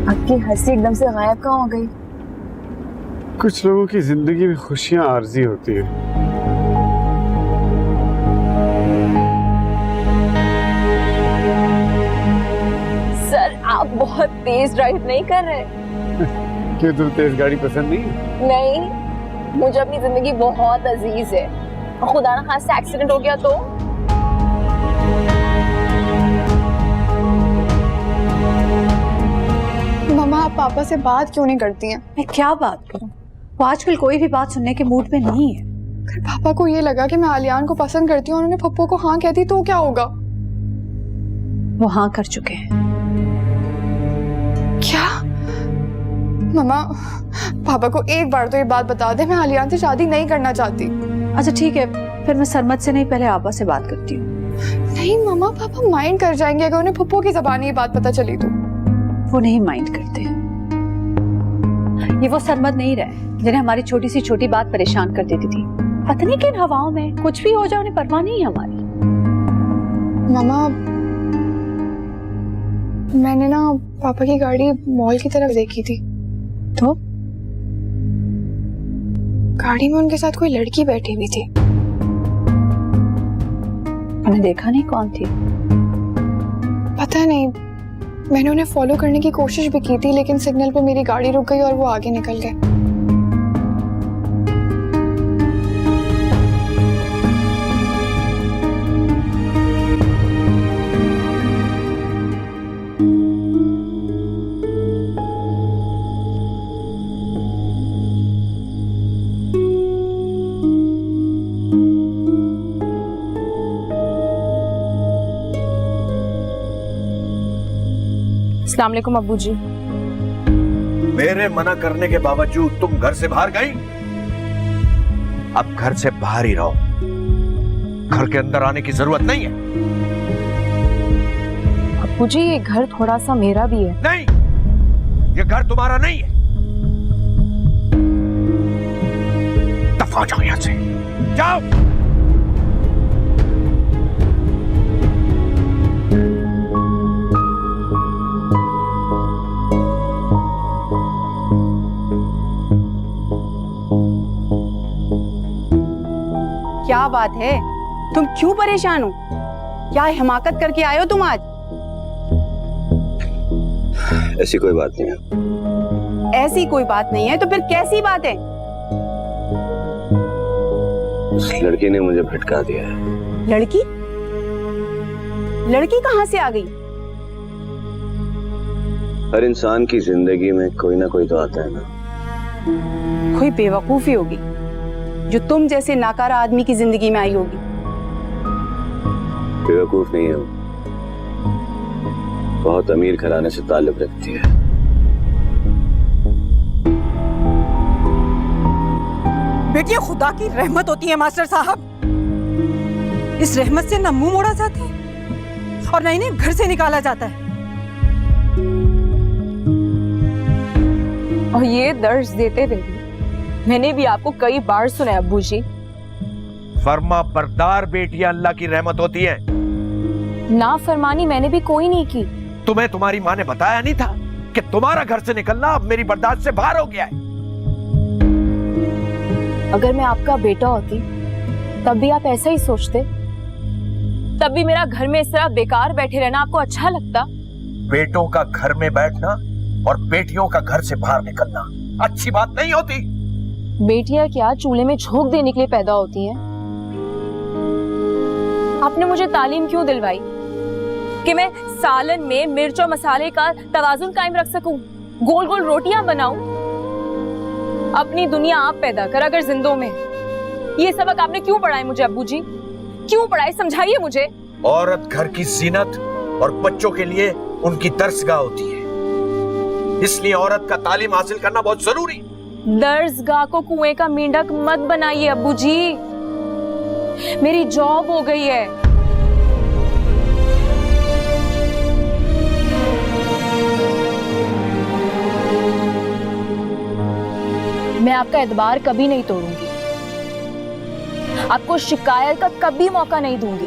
आपकी हंसी एकदम से गायब कहाँ हो गई? कुछ लोगों की जिंदगी में खुशियां आर्जी होती है। सर आप बहुत तेज ड्राइव नहीं कर रहे? क्यों, तुम्हें तेज गाड़ी पसंद नहीं है? नहीं, मुझे अपनी जिंदगी बहुत अजीज है। खुदा ना खास्ता एक्सीडेंट हो गया तो? मम्मा आप पापा से बात क्यों नहीं करती हैं? मैं क्या बात करूं? वो आजकल कोई भी बात सुनने के मूड में नहीं है। अगर पापा को ये लगा कि मैं आलियान को पसंद करती हूँ और उन्होंने पप्पू को हाँ कह दी तो क्या होगा? वो हाँ कर चुके हैं। क्या? मम्मा पापा को एक बार तो ये बात बता दे, मैं आलियान से शादी नहीं करना चाहती। अच्छा ठीक है, फिर मैं सरमत से नहीं, पहले आबा से बात करती हूँ। नहीं मम्मा, पापा माइंड कर जाएंगे अगर उन्हें पप्पू की ज़बानी ये बात पता चली तो। वो नहीं माइंड करते। ये वो सरमत नहीं रहे जिन्हें हमारी छोटी सी छोटी बात परेशान कर देती थी। पता नहीं किन हवाओं में कुछ भी हो जाए उन्हें परवाह नहीं है हमारी। मम्मा मैंने ना पापा की गाड़ी मॉल की तरफ देखी थी, तो गाड़ी में उनके साथ कोई लड़की बैठी हुई थी। मैंने देखा नहीं कौन थी। पता नहीं, मैंने उन्हें फॉलो करने की कोशिश भी की थी लेकिन सिग्नल पे मेरी गाड़ी रुक गई और वो आगे निकल गए। अस्सलाम वालेकुम अब्बू जी। मेरे मना करने के बावजूद तुम घर से बाहर गई। अब घर से बाहर ही रहो, घर के अंदर आने की जरूरत नहीं है। अब्बू जी ये घर थोड़ा सा मेरा भी है। नहीं, ये घर तुम्हारा नहीं है। दफा जाओ यहां से, जाओ। क्या बात है, तुम क्यों परेशान हो? क्या हिमाकत करके आए हो तुम आज? ऐसी कोई बात नहीं है। ऐसी कोई बात नहीं है तो फिर कैसी बात है? उस लड़की ने मुझे भटका दिया है। लड़की? लड़की कहाँ से आ गई? हर इंसान की जिंदगी में कोई ना कोई तो आता है ना। कोई बेवकूफी होगी जो तुम जैसे नाकारा आदमी की जिंदगी में आई होगी। बेवकूफ नहीं है वो, बहुत अमीर घराने से ताल्लुक रखती है। बेटी खुदा की रहमत होती है मास्टर साहब। इस रहमत से न मुंह मोड़ा जाता है और न इन्हें घर से निकाला जाता है। और ये दर्ज देते रहे, मैंने भी आपको कई बार सुना है अब्बू जी। फर्मा बरदार बेटियां अल्लाह की रहमत होती है। ना फरमानी मैंने भी कोई नहीं की। तुम्हें तुम्हारी माँ ने बताया नहीं था कि तुम्हारा घर से निकलना अब मेरी बर्दाश्त से बाहर हो गया है। अगर मैं आपका बेटा होती तब भी आप ऐसा ही सोचते? तब भी मेरा घर में इस तरह बेकार बैठे रहना आपको अच्छा लगता? बेटों का घर में बैठना और बेटियों का घर से बाहर निकलना अच्छी बात नहीं होती। बेटियां क्या चूल्हे में झोंक देने के लिए पैदा होती हैं? आपने मुझे तालीम क्यों दिलवाई कि मैं सालन में मिर्च और मसाले का तवाजुन कायम रख सकूं, गोल गोल रोटियां बनाऊं? अपनी दुनिया आप पैदा कर अगर जिंदों में। ये सबक आपने क्यों पढ़ाए मुझे अब्बू जी? क्यों पढ़ाए, समझाइए मुझे। औरत घर की जीनत और बच्चों के लिए उनकी दर्सगाह होती है, इसलिए औरत का तालीम हासिल करना बहुत जरूरी। दर्सगाह को कुएं का मेंढक मत बनाइए अब्बू जी। मेरी जॉब हो गई है। मैं आपका एतबार कभी नहीं तोड़ूंगी, आपको शिकायत का कभी मौका नहीं दूंगी।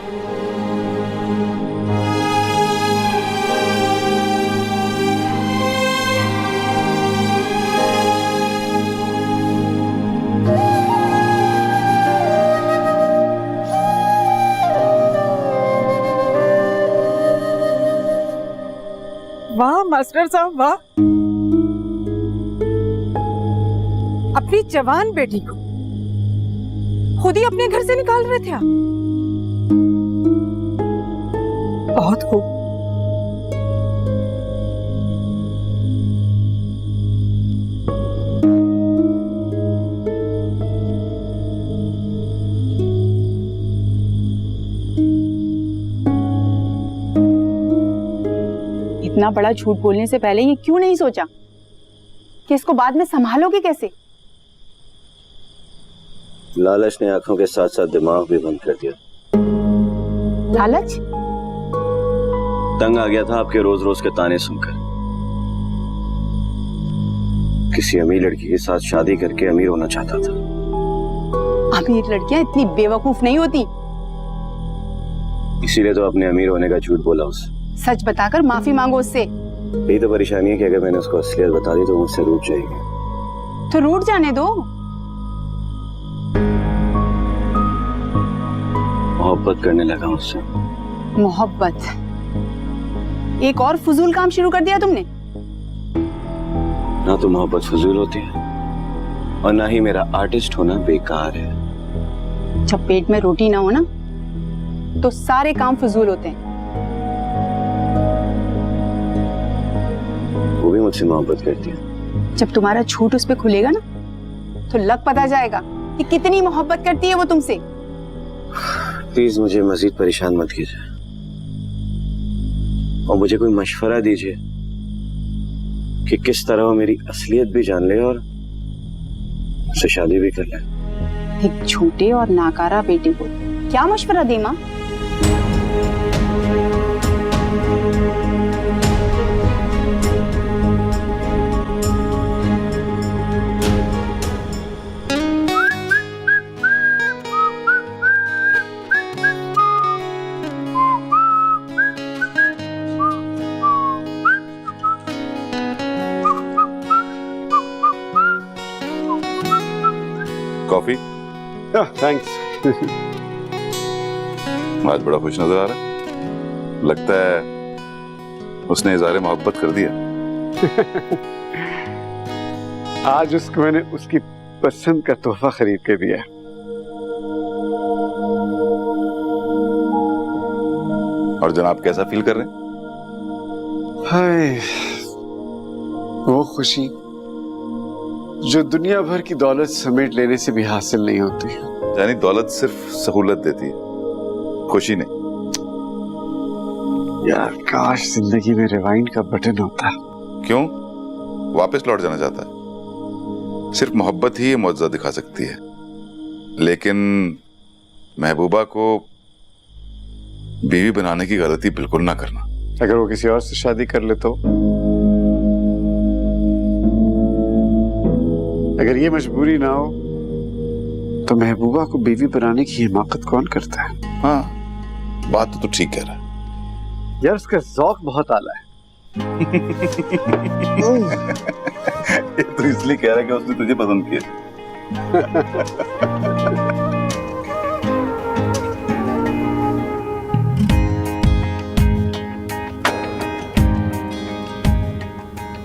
मास्टर साहब, वाह। अपनी जवान बेटी को खुद ही अपने घर से निकाल रहे थे आप। बहुत खूब। इतना बड़ा झूठ बोलने से पहले ये क्यों नहीं सोचा कि इसको बाद में संभालोगे कैसे? लालच ने आंखों के साथ साथ दिमाग भी बंद कर दिया। लालच? तंग आ गया था आपके रोज रोज के ताने सुनकर। किसी अमीर लड़की के साथ शादी करके अमीर होना चाहता था। अमीर लड़कियां इतनी बेवकूफ नहीं होती। इसीलिए तो अपने अमीर होने का झूठ बोला उससे। सच बताकर माफी मांगो उससे। यही तो परेशानी है कि अगर मैंने उसको असलियत बता दी तो मुझसे रूठ जाएगी। तो रूठ जाने दो। मोहब्बत करने लगा उससे। मोहब्बत? एक और फजूल काम शुरू कर दिया तुमने। ना तो मोहब्बत फजूल होती है और ना ही मेरा आर्टिस्ट होना बेकार है। जब पेट में रोटी ना हो ना तो सारे काम फजूल होते हैं। वो भी मुझसे मोहब्बत करती है। जब तुम्हारा झूठ उस पे खुलेगा ना तो लग पता जाएगा कि कितनी मोहब्बत करती है वो तुमसे। प्लीज मुझे मजीद परेशान मत कीजिए और मुझे कोई मशवरा दीजिए कि किस तरह वो मेरी असलियत भी जान ले और उससे शादी भी कर ले। एक झूठे और नाकारा बेटे को क्या मशवरा दे माँ? कॉफी? थैंक्स। आज बड़ा खुश नजर आ रहा है। लगता है उसने इज़हार मोहब्बत कर दिया। आज उसको मैंने उसकी पसंद का तोहफा खरीद के दिया। और जनाब कैसा फील कर रहे हैं? हाय, वो खुशी जो दुनिया भर की दौलत समेट लेने से भी हासिल नहीं होती। यानी दौलत सिर्फ सहूलत देती है, खुशी नहीं। यार काश जिंदगी में रिवाइंड का बटन होता। क्यों? वापस लौट जाना चाहता है? सिर्फ मोहब्बत ही ये मौजज़ा दिखा सकती है। लेकिन महबूबा को बीवी बनाने की गलती बिल्कुल ना करना। अगर वो किसी और से शादी कर ले तो? अगर ये मजबूरी ना हो तो महबूबा को बीवी बनाने की हिमाकत कौन करता है? हाँ, बात तो ठीक कह रहा है। यार उसका ज़ौक बहुत आला है। ये तो इसलिए कह रहा है कि उसने तुझे पसंद किया।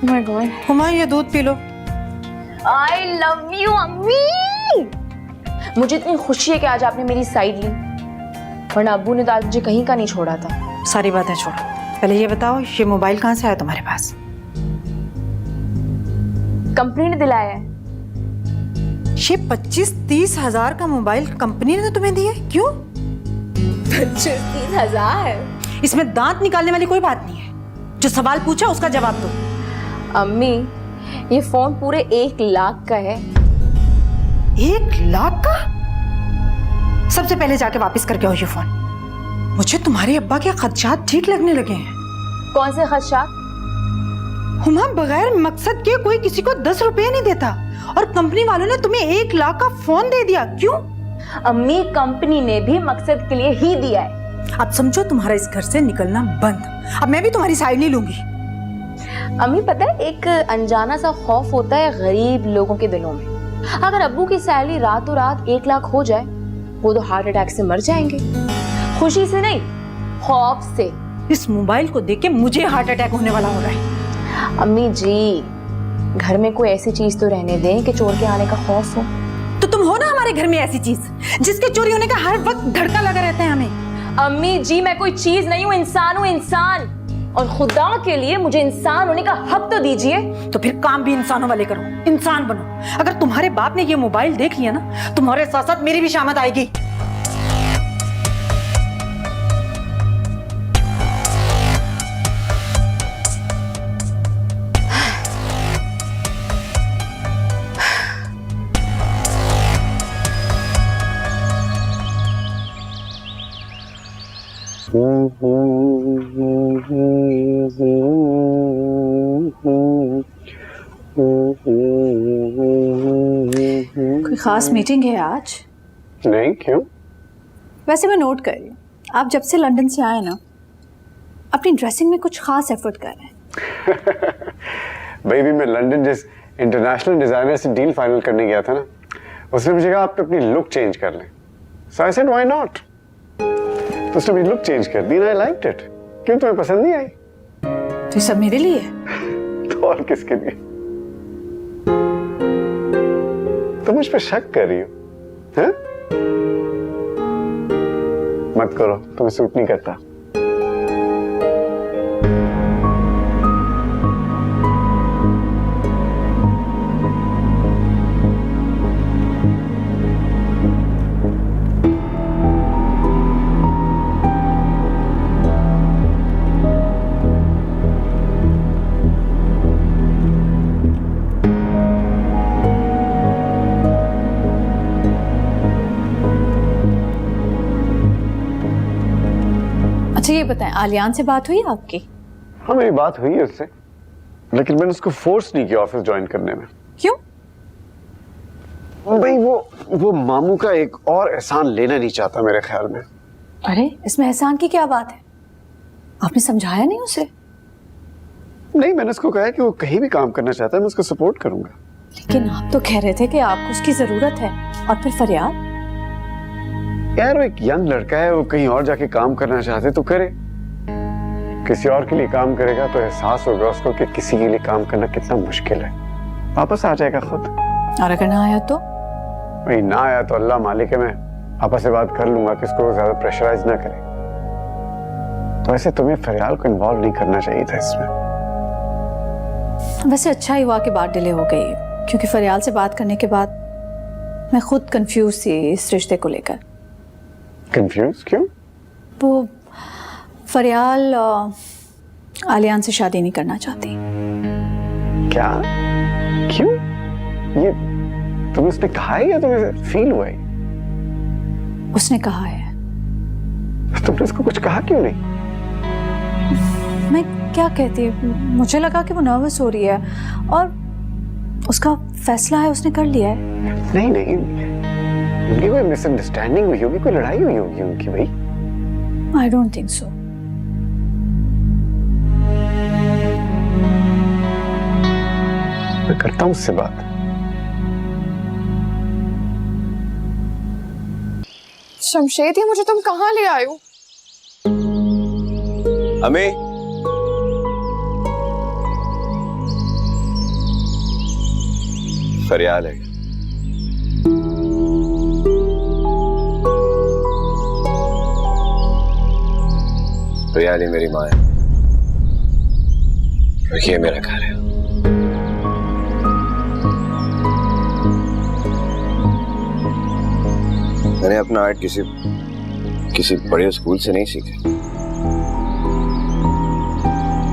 Oh my God. हुमा ये दूध P low. I love you, अम्मी। मुझे इतनी खुशी है कि आज आपने मेरी साइड ली, वरना अब्बू ने तो आज मुझे कहीं का नहीं छोड़ा था। सारी बातें छोड़ो, पहले ये बताओ ये मोबाइल कहाँ से आया तुम्हारे पास? कंपनी ने दिलाया है। ये 25-30 हजार का मोबाइल कंपनी ने तुम्हें दिया है? क्यों? 25-30 हजार? इसमें दांत निकालने वाली कोई बात नहीं है। जो सवाल पूछा उसका जवाब दो। अम्मी, ये फोन पूरे 1 लाख का है। 1 लाख का? सबसे पहले जाके वापस करके आओ ये फोन। मुझे तुम्हारे अब्बा के खदशात ठीक लगने लगे हैं। कौन से खदशात? हुमा, बगैर मकसद के कोई किसी को 10 रुपए नहीं देता और कंपनी वालों ने तुम्हें 1 लाख का फोन दे दिया। क्यों? अम्मी, कंपनी ने भी मकसद के लिए ही दिया है। अब समझो तुम्हारा इस घर से निकलना बंद। अब मैं भी तुम्हारी साइड नहीं लूंगी। अम्मी, पता है एक अनजाना सा खौफ होता है गरीब लोगों के दिलों में। अगर अब्बू की सैलरी रातों रात 1 लाख हो जाए, वो तो हार्ट अटैक से मर जाएंगे। खुशी से नहीं, खौफ से। इस मोबाइल को देख के मुझे हार्ट अटैक होने वाला हो रहा है। अम्मी जी, घर में कोई ऐसी चीज तो रहने दें कि चोर के आने का खौफ हो। तो तुम हो ना हमारे घर में ऐसी चीज जिसके चोरी होने का हर वक्त धड़का लगा रहता है हमें। अम्मी जी, मैं कोई चीज नहीं हूँ, इंसान हूँ, इंसान। और खुदा के लिए मुझे इंसान होने का हक तो दीजिए। तो फिर काम भी इंसानों वाले करो, इंसान बनो। अगर तुम्हारे बाप ने ये मोबाइल देख लिया ना, तुम्हारे साथ साथ मेरी भी शामत आएगी। कोई खास मीटिंग है आज? नहीं, क्यों? वैसे मैं नोट कर रही हूँ, आप जब से लंदन से आए ना, अपनी ड्रेसिंग में कुछ खास एफर्ट कर रहे हैं। बेबी, मैं लंदन जिस इंटरनेशनल डिजाइनर से डील फाइनल करने गया था ना, उसने मुझे कहा आप अपनी लुक चेंज कर लें। सो आई सेड व्हाई नॉट। तो उसने मेरी लुक चेंज कर दी एंड आई लाइक्ड इट। क्यों, तुम्हें पसंद नहीं आई? तो ये सब मेरे लिए? तो और किसके लिए? तुम मुझ पे शक कर रही हो, हैं? मत करो, तुम्हें सूट नहीं करता। अच्छा ये बताएं, आलियान से बात हुई आपकी? हाँ, मेरी बात हुई है उससे, लेकिन मैंने उसको फोर्स नहीं किया ऑफिस ज्वाइन करने में। क्यों? भाई वो मामू का एक और एहसान लेना नहीं चाहता मेरे ख्याल में। अरे इसमें एहसान की क्या बात है? आपने समझाया नहीं उसे? नहीं, मैंने उसको कहा कि वो कहीं भी काम करना चाहता है, मैं उसको सपोर्ट करूंगा। लेकिन आप तो कह रहे थे कि आपको उसकी जरूरत है। और फिर फरियाद? यार, वो एक यंग लड़का है, वो कहीं और जाके काम करना चाहते तो करे। किसी और के लिए काम करेगा तो एहसास होगा उसको कि किसी के लिए काम करना कितना मुश्किल है। वापस आ जाएगा खुद। और अगर ना आया तो? भाई ना आया तो अल्लाह मालिक है, मैं आपस से बात कर लूंगा कि उसको ज्यादा प्रेशराइज ना करे। तो ऐसे तुम्हें फरियाल को इन्वॉल्व नहीं करना चाहिए था इसमें। वैसे अच्छा ही हुआ कि बात डिले हो गई, क्योंकि फरियाल से बात करने के बाद मैं खुद कंफ्यूज थी इस रिश्ते को लेकर। कंफ्यूज क्यों? वो फरियाल आलियान से शादी नहीं करना चाहती। क्या? क्यों? ये तुम्हें उसने कहा है या तुम्हें फील हुआ है? उसने कहा है। तुमने उसको कुछ कहा क्यों नहीं? मैं क्या कहती, मुझे लगा कि वो नर्वस हो रही है और उसका फैसला है, उसने कर लिया है। नहीं नहीं, उनकी कोई मिसअंडरस्टैंडिंग हुई होगी, कोई लड़ाई हुई होगी उनकी। भाई आई डोंट थिंक सो। मैं करता हूँ उससे बात। शमशेद, ये मुझे तुम कहाँ ले आए हो? अम्मी, फरियाल है। फरियाल ही मेरी माँ है और ये मेरा घर है। मैंने अपना आर्ट किसी बड़े स्कूल से नहीं सीखा,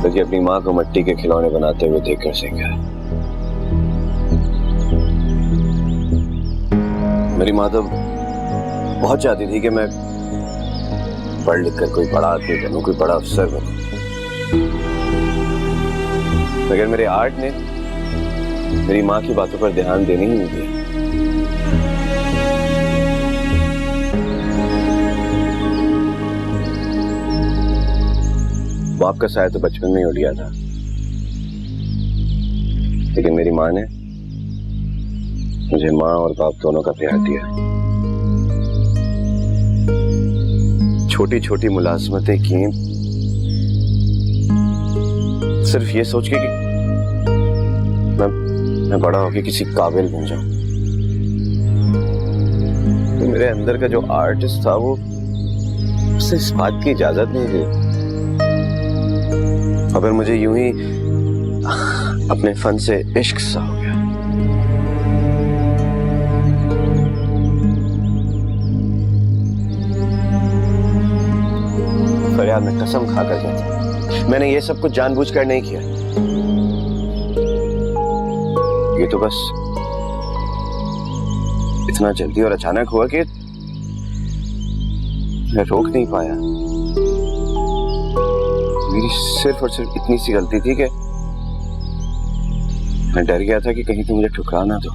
बल्कि अपनी माँ को मिट्टी के खिलौने बनाते हुए देखकर सीखा। मेरी माँ तो बहुत चाहती थी कि मैं पढ़ लिख कर कोई बड़ा आदमी बनूं, कोई बड़ा अफसर बनूं, मगर मेरे आर्ट ने मेरी माँ की बातों पर ध्यान देने ही नहीं दिया। बाप का साया तो बचपन में ही उड़ गया था, लेकिन मेरी माँ ने मुझे माँ और बाप दोनों का प्यार दिया। छोटी छोटी मुलाजमतें की सिर्फ ये सोच के कि मैं बड़ा होके किसी काबिल बन जाऊं। तो मेरे अंदर का जो आर्टिस्ट था वो उसे इस बात की इजाजत नहीं दी। अगर मुझे यूं ही अपने फन से इश्क सा हो गया। फरियाद, मैं कसम खाकर कहता हूं, मैंने ये सब कुछ जानबूझकर नहीं किया। ये तो बस इतना जल्दी और अचानक हुआ कि मैं रोक नहीं पाया। मेरी सिर्फ और सिर्फ इतनी सी गलती थी कि मैं डर गया था कि कहीं तुम मुझे ठुकरा ना दो।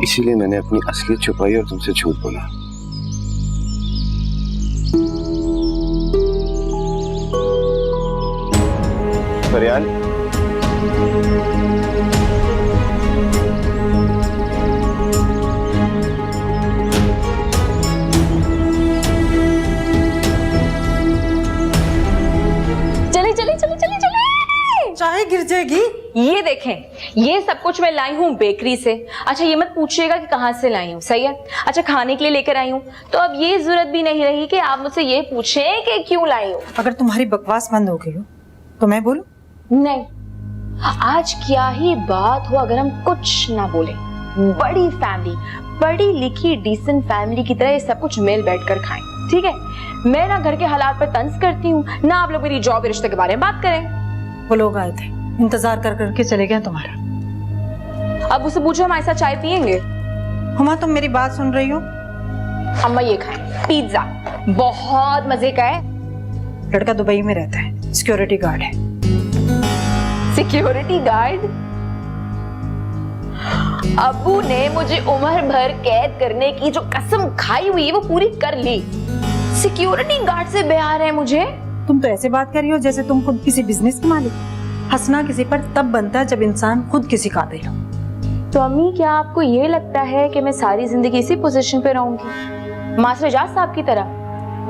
इसीलिए मैंने अपनी असलियत छुपाई और तुमसे झूठ बोला। फरियाद, चले चले चले चले चले। चाय गिर जाएगी। ये देखें, ये सब कुछ मैं लाई हूँ बेकरी से। अच्छा, ये मत पूछिएगा कि कहाँ से लाई हूँ, सही है। अच्छा, खाने के लिए लेकर आई हूँ, तो अब ये जरूरत भी नहीं रही कि आप मुझसे ये पूछें कि क्यों लाई हूँ। अगर तुम्हारी बकवास बंद हो गई हो तो मैं बोलूं? नहीं, आज क्या ही बात हो अगर हम कुछ ना बोले। बड़ी फैमिली, पढ़ी लिखी डिसेंट फैमिली की तरह ये सब कुछ मिल बैठ कर खाएं, ठीक है। मैं ना घर के हालात पर तंज करती हूँ, ना आप लोग मेरी जॉब रिश्ते के बारे में बात करें। वो लोग आए थे, इंतजार कर करके चले गए तुम्हारा। अब उससे पूछो हमारे साथ चाय पियेंगे। हुमा, तुम मेरी बात सुन रही हो? अम्मा, ये खाएं, पिज्जा बहुत मजे का है। लड़का दुबई में रहता है, सिक्योरिटी गार्ड है। Security guard? अब्बू ने मुझे उम्र भर कैद करने की जो कसम खाई हुई है वो पूरी कर ली। सिक्योरिटी गार्ड से ब्याह है मुझे। तुम तो ऐसे बात कर रही हो जैसे तुम खुद किसी बिजनेस के मालिक। हंसना किसी पर तब बनता है जब इंसान खुद किसी काबिल हो। तो अम्मी, क्या आपको ये लगता है कि मैं सारी जिंदगी इसी पोजीशन पे रहूंगी, मास्टर एजाज साहब की तरह?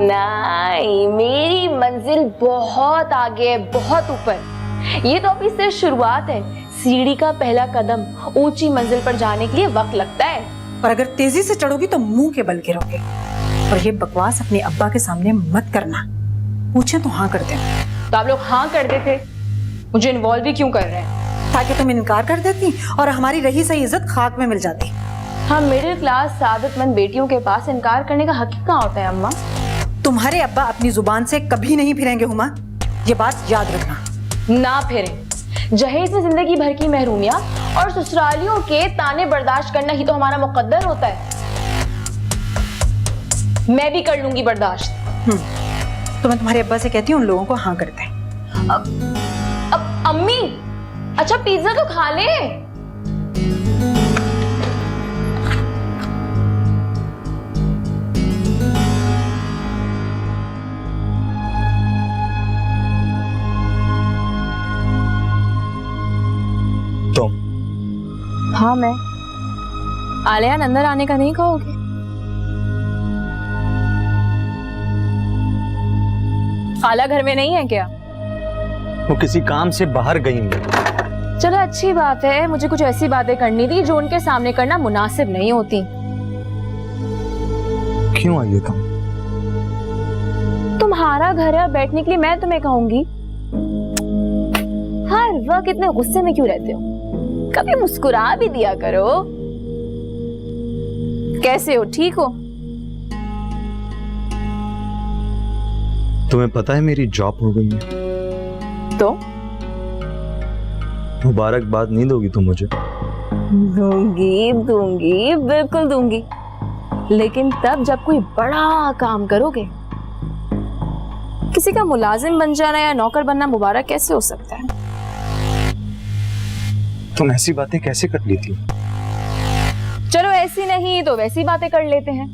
नहीं, मेरी मंजिल बहुत आगे है, बहुत ऊपर। ये तो अभी सिर्फ शुरुआत है। सीढ़ी का पहला कदम, ऊंची मंजिल पर जाने के लिए वक्त लगता है। और अगर तेजी से चढ़ोगी तो मुंह के बल गिरोगे। और ये बकवास अपने अब्बा के सामने मत करना। पूछे तो हाँ कर दे। तो आप लोग हाँ कर देते, मुझे इन्वॉल्व भी क्यों कर रहे हैं? ताकि तुम इनकार कर देती और हमारी रही सही इज्जत खाक में मिल जाती। हम मिडिल क्लास सादतमंद बेटियों के पास इनकार करने का हक कहाँ होता है अम्मा? तुम्हारे अब्बा अपनी जुबान से कभी नहीं फिरेंगे हुमा, ये बात याद रखना। ना फिरे। जहेज में जिंदगी भर की महरूमिया और ससुरालियों के ताने बर्दाश्त करना ही तो हमारा मुकद्दर होता है। मैं भी कर लूंगी बर्दाश्त। तो मैं तुम्हारे अब्बा से कहती हूँ उन लोगों को हाँ करते हैं। अब अम्मी, अच्छा पिज्जा तो खा ले। तुम? हाँ, मैं। आलियान अंदर आने का नहीं कहोगे? खाला घर में नहीं है क्या? वो किसी काम से बाहर गई हैं। चलो अच्छी बात है, मुझे कुछ ऐसी बातें करनी थी जो उनके सामने करना मुनासिब नहीं होती। क्यों आई हो तुम? तुम्हारा घर है, बैठने के लिए मैं तुम्हें कहूंगी। हर वक्त इतने गुस्से में क्यों रहते हो? कभी मुस्कुरा भी दिया करो। कैसे हो, ठीक हो? तुम्हें पता है मेरी जॉब हो गई है। तो मुबारकबाद नहीं दोगी तुम मुझे? दूंगी दूंगी, बिल्कुल दूंगी, लेकिन तब जब कोई बड़ा काम करोगे। किसी का मुलाजिम बन जाना या नौकर बनना मुबारक कैसे हो सकता है? तुम ऐसी बातें कैसे कर ली थी? चलो ऐसी नहीं तो वैसी बातें कर लेते हैं।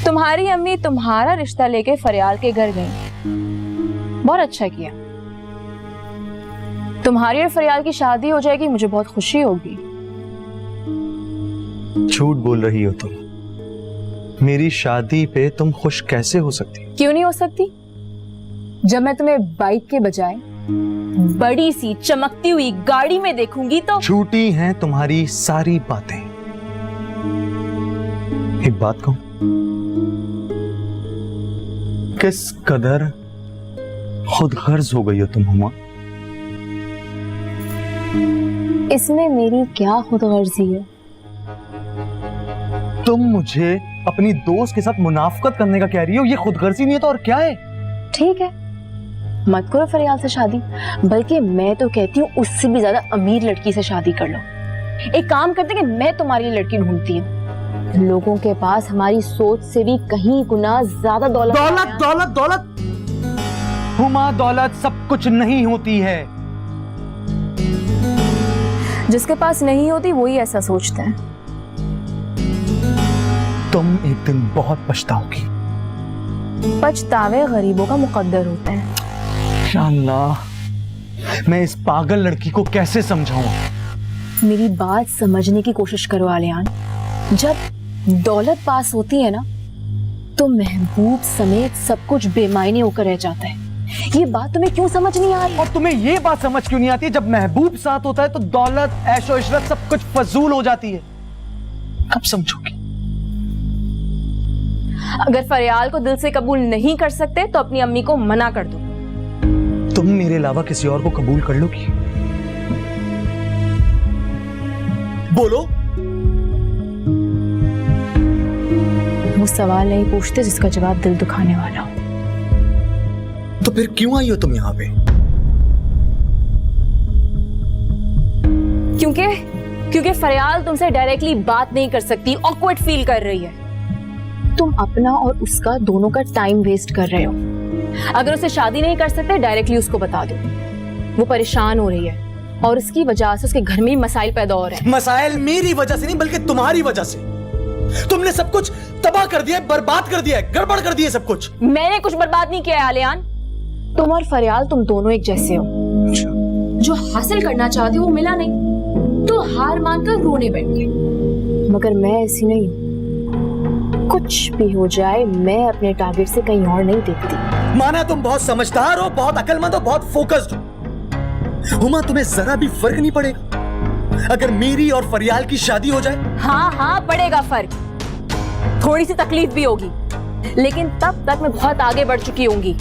तुम्हारी अम्मी तुम्हारा रिश्ता लेके फरियाल के घर गई, बहुत अच्छा किया। तुम्हारी और फरियाल की शादी हो जाएगी, मुझे बहुत खुशी होगी। झूठ बोल रही हो तुम। मेरी शादी पे तुम खुश कैसे हो सकती? क्यों नहीं हो सकती? जब मैं तुम्हें बाइक के बजाय बड़ी सी चमकती हुई गाड़ी में देखूंगी तो झूठी हैं तुम्हारी सारी बातें। एक बात कहूं, किस कदर खुदगर्ज हो गई हो तुम हुमा। इसमें मेरी क्या खुदगर्जी है? तुम मुझे अपनी दोस्त के साथ मुनाफकत करने का कह रही हो, ये खुदगर्जी नहीं है तो और क्या है? ठीक है, मत करो फरियाल से शादी, बल्कि मैं तो कहती हूँ उससे भी ज्यादा अमीर लड़की से शादी कर लो। एक काम करते कि मैं तुम्हारी लिए लड़की ढूंढती हूँ। लोगों के पास हमारी सोच से भी कहीं गुना ज्यादा दौलत दौलत दौलत दौलत हुमा, दौलत सब कुछ नहीं होती है। जिसके पास नहीं होती वही ऐसा सोचते हैं। तुम एक दिन बहुत पछताओगी। पछतावे गरीबों का मुकद्दर होता है। या अल्लाह, मैं इस पागल लड़की को कैसे समझाऊं? मेरी बात समझने की कोशिश करो आलियान। जब दौलत पास होती है ना, तो महबूब समेत सब कुछ बेमायने होकर रह जाता है। ये बात तुम्हें क्यों समझ नहीं आ रही? और तुम्हें ये बात समझ क्यों नहीं आती? जब महबूब साथ होता है तो दौलत, ऐशो इशरत सब कुछ फजूल हो जाती है। कब समझोगी? अगर फरियाल को दिल से कबूल नहीं कर सकते तो अपनी अम्मी को मना कर दो। तुम मेरे अलावा किसी और को कबूल कर लोगी? बोलो। वो सवाल नहीं पूछते जिसका जवाब दिल दुखाने वाला हो। तो फिर क्यों आई हो तुम यहाँ पे? क्योंकि फरियाल तुमसे डायरेक्टली बात नहीं कर सकती, ऑकवर्ड फील कर रही है। तुम अपना और उसका दोनों का टाइम वेस्ट कर रहे हो। अगर उसे शादी नहीं कर सकते, डायरेक्टली उसको बता दो। वो परेशान हो रही है और इसकी वजह से उसके घर में भी मसाइल पैदा हो रहे हैं। मसाइल मेरी वजह से नहीं, बल्कि तुम्हारी वजह से। तुमने सब कुछ तबाह कर दिया है, बर्बाद कर दिया है, गड़बड़ कर दिया सब कुछ। मैंने कुछ बर्बाद नहीं किया है आलियान। तुम और फरियाल, तुम दोनों एक जैसे हो। जो हासिल करना चाहते हो वो मिला नहीं तो हार मानकर रोने बैठ गए। मगर मैं ऐसी नहीं हूं। कुछ भी हो जाए, मैं अपने टारगेट से कहीं और नहीं देखती। माना तुम बहुत समझदार हो, बहुत अक्लमंद हो, बहुत फोकस्ड हो। हुमा, तुम्हें जरा भी फर्क नहीं पड़ेगा अगर मेरी और फरियाल की शादी हो जाए? हाँ, पड़ेगा फर्क। थोड़ी सी तकलीफ भी होगी, लेकिन तब तक मैं बहुत आगे बढ़ चुकी होंगी।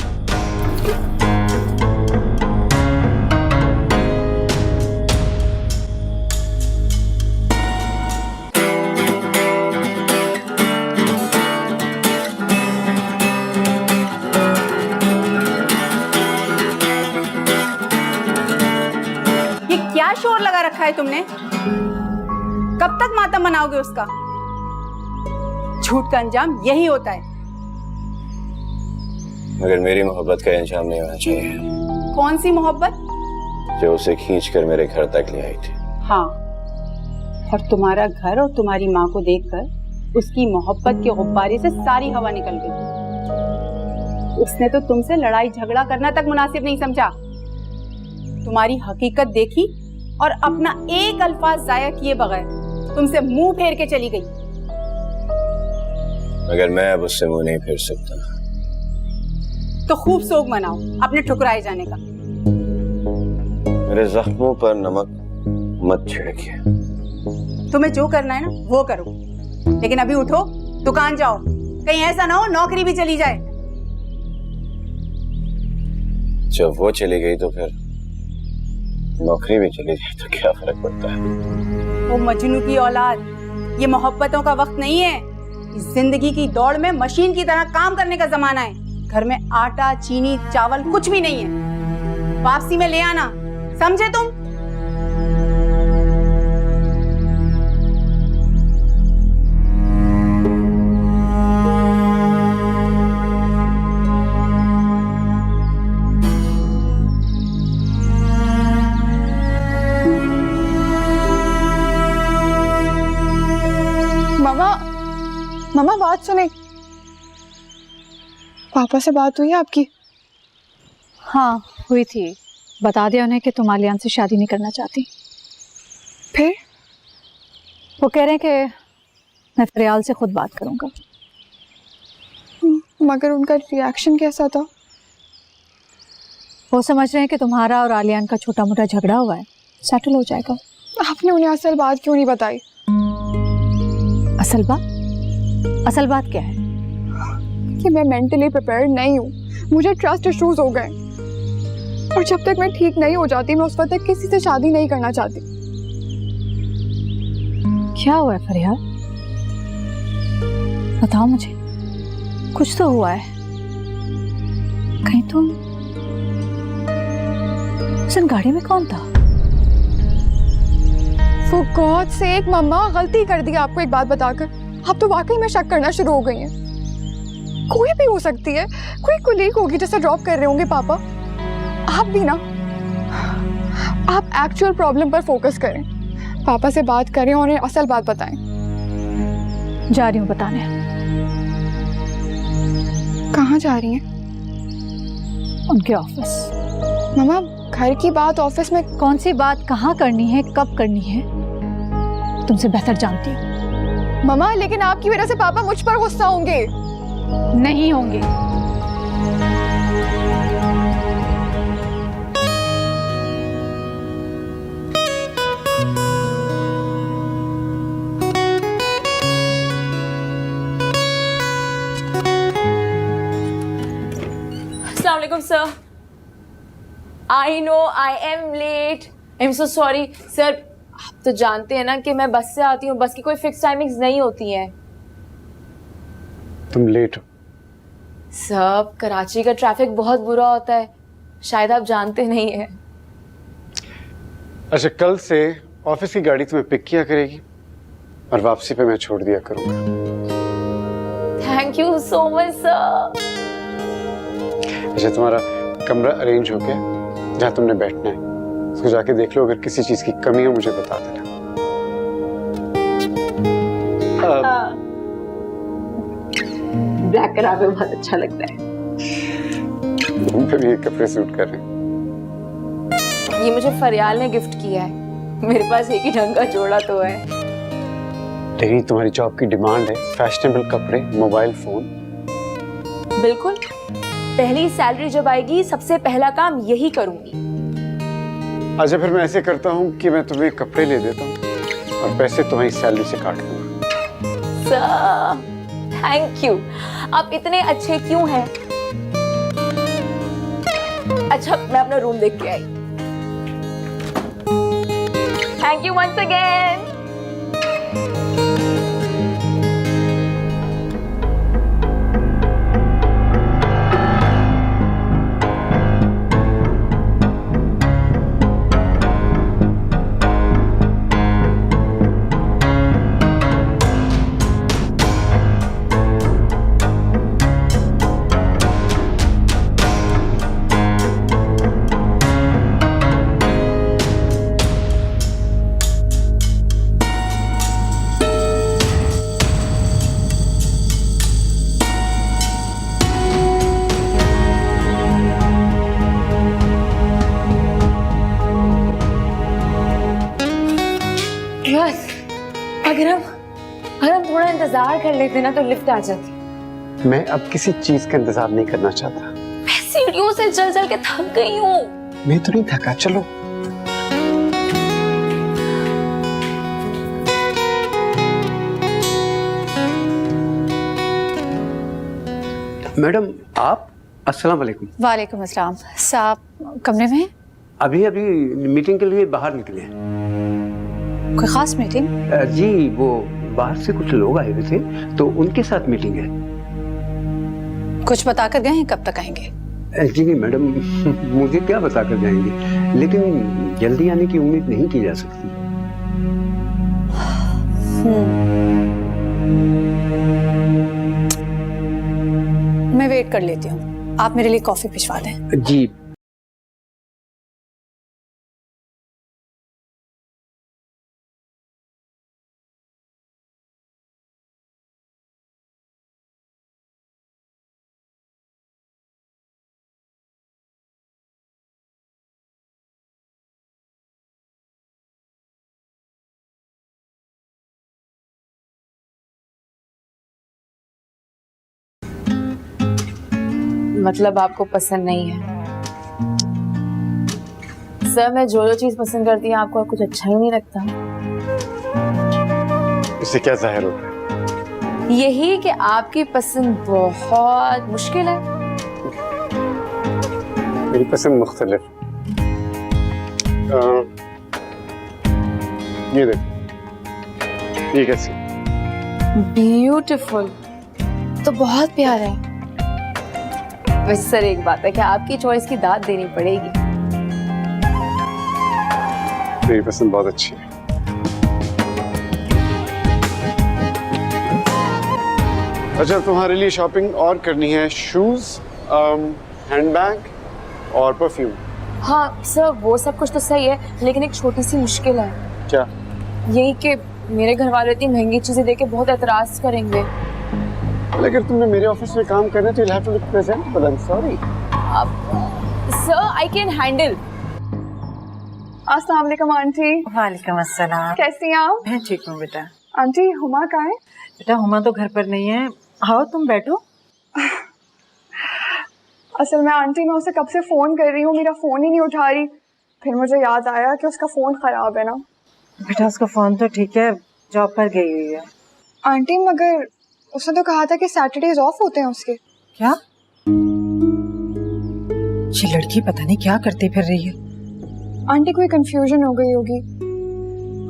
क्या शोर लगा रखा है तुमने? कब तक मातम मनाओगे उसका? झूठ का अंजाम यही होता है। मगर मेरी मोहब्बत का अंजाम नहीं होना चाहिए। कौन सी मोहब्बत? जो उसे खींचकर मेरे घर तक ले आई थी। हाँ, और तुम्हारा घर और तुम्हारी माँ को देखकर उसकी मोहब्बत के गुब्बारे से सारी हवा निकल गई। उसने तो तुमसे लड़ाई झगड़ा करना तक मुनासिब नहीं समझा। तुम्हारी हकीकत देखी और अपना एक अल्फाज जाया किए बगैर तुमसे मुंह फेर के चली गई। मगर मैं अब उससे मुंह नहीं फेर सकता। तो खूब सोग मनाओ अपने ठुकराए जाने का। मेरे जख्मों पर नमक मत छिड़किए। तुम्हें जो करना है ना वो करो, लेकिन अभी उठो, दुकान जाओ। कहीं ऐसा ना हो नौकरी भी चली जाए। जब वो चली गई तो फिर नौकरी भी चली जाए तो क्या फर्क पड़ता है? वो मजनू की औलाद, ये मोहब्बतों का वक्त नहीं है। इस जिंदगी की दौड़ में मशीन की तरह काम करने का जमाना है। घर में आटा, चीनी, चावल कुछ भी नहीं है। वापसी में ले आना, समझे तुम? मामा बात सुने। पापा से बात हुई है आपकी? हाँ, हुई थी। बता दिया उन्हें कि तुम आलियान से शादी नहीं करना चाहती। फिर वो कह रहे हैं कि मैं फरियाल से खुद बात करूंगा। मगर उनका रिएक्शन कैसा था? वो समझ रहे हैं कि तुम्हारा और आलियान का छोटा मोटा झगड़ा हुआ है, सेटल हो जाएगा। आपने उन्हें असल बात क्यों नहीं बताई? असल बात क्या है? कि मैं मेंटली प्रिपेयर्ड नहीं हूँ, मुझे ट्रस्ट इश्यूज हो गए और जब तक मैं ठीक नहीं हो जाती मैं उस वक्त तक किसी से शादी नहीं करना चाहती। क्या हुआ है फरियाद? बताओ मुझे, कुछ तो हुआ है। कहीं तुम उस दिन गाड़ी में कौन था? For God's sake, मम्मा गलती कर दी आपको एक बात बताकर। आप तो वाकई में शक करना शुरू हो गई हैं। कोई भी हो सकती है, कोई कुलीग होगी जिसे ड्रॉप कर रहे होंगे पापा। आप भी ना, आप एक्चुअल प्रॉब्लम पर फोकस करें, पापा से बात करें और उन्हें असल बात बताएं। जा रही हूँ बताने। कहाँ जा रही हैं? उनके ऑफिस। मम्मा घर की बात ऑफिस में? कौन सी बात कहाँ करनी है, कब करनी है, तुमसे बेहतर जानती हूँ। मम्मा लेकिन आपकी वजह से पापा मुझ पर गुस्सा होंगे। नहीं होंगे। अस्सलाम वालेकुम sir. I know I am late, I am so sorry sir. आप तो जानते हैं ना कि मैं बस से आती हूँ, बस की कोई फिक्स टाइमिंग्स नहीं होती हैं। तुम लेट हो। सब कराची का ट्रैफिक बहुत बुरा होता है, शायद आप जानते नहीं हैं। अच्छा, कल से ऑफिस की गाड़ी तुम्हें पिक किया करेगी और वापसी पे मैं छोड़ दिया करूंगा। Thank you so much sir. अच्छा, तुम्हारा कमरा अरेंज हो गया जहाँ तुमने बैठना है, उसको जाके देख लो, अगर किसी चीज की कमी हो मुझे बता देना। ब्लैक करा में बहुत अच्छा लगता है। तुम पे भी ये कपड़े सूट कर रहे हैं। ये मुझे फरियाल ने गिफ्ट किया है, मेरे पास एक ही ढंग का जोड़ा तो है। लेकिन तुम्हारी जॉब की डिमांड है फैशनेबल कपड़े, मोबाइल फोन। बिल्कुल, पहली सैलरी जब आएगी सबसे पहला काम यही करूंगी। अच्छा, फिर मैं ऐसे करता हूँ कि मैं तुम्हें कपड़े ले देता हूँ और पैसे तुम्हारी सैलरी से काट दूंगा। सर थैंक यू, आप इतने अच्छे क्यों हैं? अच्छा, मैं अपना रूम देख के आई। Thank you once again. बस अगर हम थोड़ा इंतजार कर लेते ना तो लिफ्ट आ जाती। मैं अब किसी चीज का इंतजार नहीं करना चाहता। मैं सीढ़ियों से चल चल के थक गई हूँ। मैं तो नहीं थका, चलो। मैडम आप? अस्सलाम वालेकुम। वालेकुम अस्सलाम। साहब कमरे में हैं? अभी अभी मीटिंग के लिए बाहर निकले हैं। कोई खास मीटिंग? जी, वो बाहर से कुछ लोग आए हुए थे तो उनके साथ मीटिंग है। कुछ बता कर गए हैं? कब तक आएंगे? जी मैडम, मुझे क्या बता कर जाएंगे, लेकिन जल्दी आने की उम्मीद नहीं की जा सकती। मैं वेट कर लेती हूँ, आप मेरे लिए कॉफी भिजवा दें। जी। मतलब आपको पसंद नहीं है? सर मैं जो चीज पसंद करती हूँ आपको कुछ अच्छा ही नहीं लगता। इससे क्या जाहिर होता है? यही कि आपकी पसंद बहुत मुश्किल है। मेरी पसंद मुख्तलिफ। ये देखो, ये कैसी? ब्यूटीफुल, तो बहुत प्यारा है। वैसे सर एक बात है कि आपकी चॉइस की दाद देनी पड़ेगी। मेरी पसंद बहुत अच्छी है। अच्छा, तुम्हारे लिए शॉपिंग और करनी है, शूज, हैंडबैग और परफ्यूम। हाँ सर वो सब कुछ तो सही है, लेकिन एक छोटी सी मुश्किल है। क्या? यही कि मेरे घर वाले इतनी महंगी चीजें देके बहुत एतराज करेंगे। लेकिन तुमने मेरे ऑफिस में काम करना तो you'll have to look presentable. I'm sorry. Sir I can handle. अस्सलाम वालेकुम आंटी। वालेकुम अस्सलाम। कैसी हैं आप? मैं ठीक हूँ बेटा। आंटी हुमा कहाँ है? बेटा हुमा तो घर पर नहीं है, आओ तुम बैठो। असल में आंटी मैं उसे कब से फोन कर रही हूँ, मेरा फोन ही नहीं उठा रही। फिर मुझे याद आया कि उसका फोन खराब है ना। बेटा उसका फोन तो ठीक है, जॉब पर गई हुई है। आंटी मगर उसने तो कहा था कि सैटरडेज ऑफ होते हैं उसके। क्या? ये लड़की पता नहीं क्या करती फिर रही है। आंटी कोई कंफ्यूजन हो गई होगी।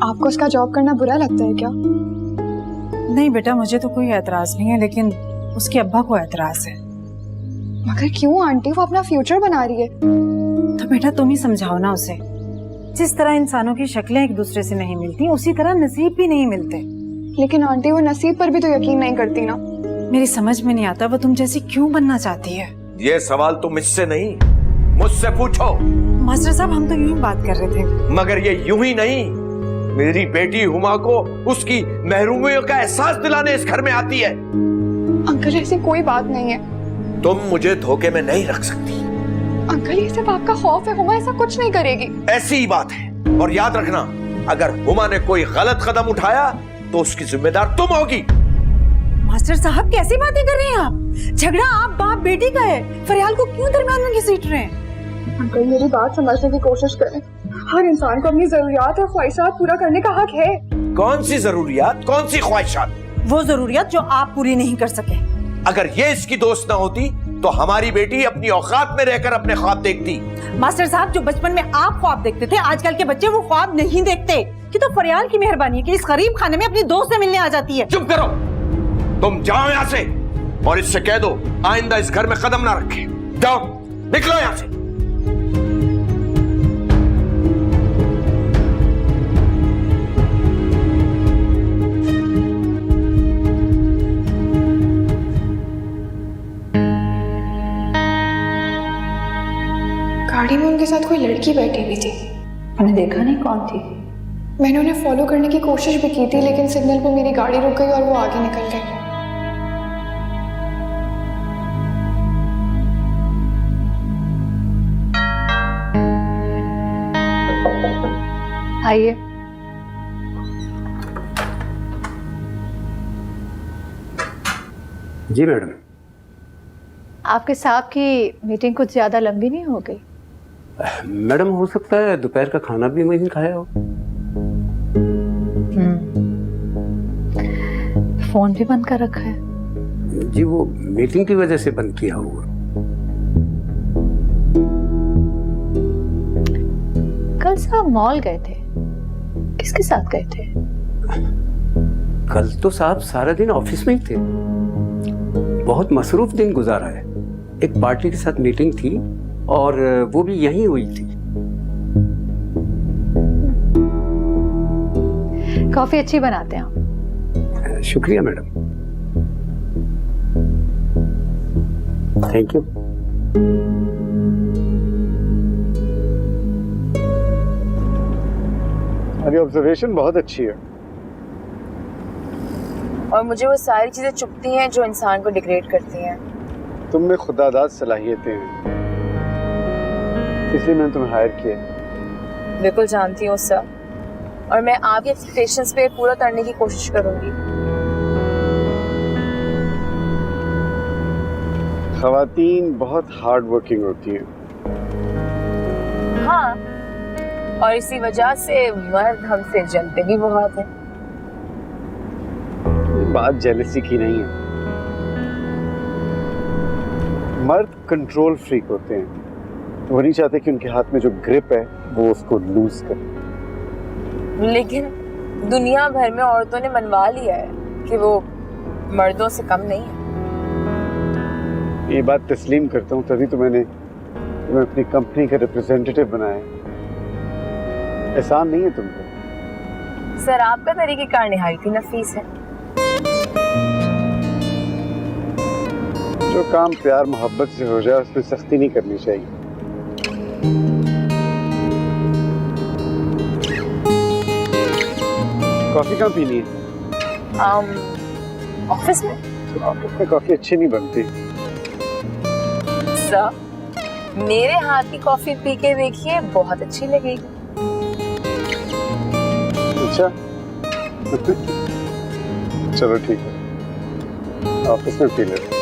आपको उसका जॉब करना बुरा लगता है क्या? नहीं बेटा मुझे तो कोई एतराज नहीं है, लेकिन उसके अब्बा को एतराज है। मगर क्यों आंटी? वो अपना फ्यूचर बना रही है। तो बेटा तुम ही समझाओ ना उसे। जिस तरह इंसानों की शक्लें एक दूसरे से नहीं मिलती, उसी तरह नसीब भी नहीं मिलते। लेकिन आंटी वो नसीब पर भी तो यकीन नहीं करती ना। मेरी समझ में नहीं आता वो तुम जैसी क्यों बनना चाहती है। ये सवाल तुम मुझसे नहीं, मुझसे पूछो। मास्टर साहब हम तो यूं ही बात कर रहे थे। मगर ये यूं ही नहीं, मेरी बेटी हुमा को उसकी महरूमियों का एहसास दिलाने इस घर में आती है। अंकल ऐसी कोई बात नहीं है। तुम मुझे धोखे में नहीं रख सकती। अंकल ये सिर्फ आपका खौफ है, हुमा ऐसा कुछ नहीं करेगी। ऐसी ही बात है, और याद रखना अगर हुमा ने कोई गलत कदम उठाया तो उसकी जिम्मेदार तुम होगी। मास्टर साहब कैसी बातें कर रहे हैं आप? झगड़ा आप बाप बेटी का है, फरियाल को क्यों दरमियान में घसीट रहे हैं? अंकल मेरी बात समझने की कोशिश करें। हर इंसान को अपनी जरूरियात और ख्वाहिशात पूरा करने का हक है। कौन सी जरूरियात, कौन सी ख्वाहिशात? वो जरूरियात जो आप पूरी नहीं कर सके। अगर ये इसकी दोस्त ना होती तो हमारी बेटी अपनी औकात में रहकर अपने ख्वाब देखती। मास्टर साहब जो बचपन में आप ख्वाब देखते थे, आजकल के बच्चे वो ख्वाब नहीं देखते। कि तो फरियाल की मेहरबानी है कि इस गरीब खाने में अपनी दोस्त से मिलने आ जाती है। चुप करो, तुम जाओ यहाँ से और इससे कह दो आइंदा इस घर में कदम ना रखे। जाओ निकलो यहाँ से। गाड़ी में उनके साथ कोई लड़की बैठी हुई थी। मैंने देखा नहीं कौन थी। मैंने उन्हें फॉलो करने की कोशिश भी की थी, लेकिन सिग्नल पर मेरी गाड़ी रुक गई और वो आगे निकल गए। आइए। जी मैडम। आपके साहब की मीटिंग कुछ ज्यादा लंबी नहीं हो गई? मैडम हो सकता है दोपहर का खाना भी वहीं खाया हो। फोन भी बंद कर रखा है। जी वो मीटिंग की वजह से बंद किया होगा। कल साहब मॉल गए थे, किसके साथ गए थे? कल तो साहब सारा दिन ऑफिस में ही थे, बहुत मसरूफ दिन गुजारा है। एक पार्टी के साथ मीटिंग थी और वो भी यहीं हुई थी। कॉफी अच्छी बनाते हैं आप। शुक्रिया मैडम। Thank you. अरे ऑब्जर्वेशन बहुत अच्छी है। और मुझे वो सारी चीजें चुभती हैं जो इंसान को डिग्रेड करती हैं। तुम में खुदादाद सलाहियतें हैं, इसलिए मैंने तुम्हें हायर किया। बिल्कुल जानती हूँ सर, और मैं आपके एक्सपेक्टेशंस पे पूरा करने की कोशिश करूंगी। खवातीन बहुत हार्ड वर्किंग होती हैं। हाँ, और इसी वजह से मर्द हमसे जलते भी बहुत हैं। बात जेलसी की नहीं है। मर्द कंट्रोल फ्रीक होते हैं, वो नहीं चाहते कि उनके हाथ में जो ग्रिप है वो उसको लूज करे। लेकिन दुनिया भर में औरतों ने मनवा लिया है कि वो मर्दों से कम नहीं है। ये बात तस्लीम करता हूँ, तभी तो मैंने तुम्हें अपनी कंपनी का रिप्रेजेंटेटिव बनाया। एहसान नहीं है तुमको। सर, आपका तरीक़ेकार निहायत ही नफीस है। जो काम प्यार मोहब्बत से हो जाए उसमें सख्ती नहीं करनी चाहिए। कॉफी कहाँ पीनी है? ऑफिस में। तो ऑफिस में कॉफी अच्छी नहीं बनती। सर, मेरे हाथ की कॉफी पी के देखिए, बहुत अच्छी लगेगी। अच्छा चलो ठीक है, ऑफिस में पी लेते।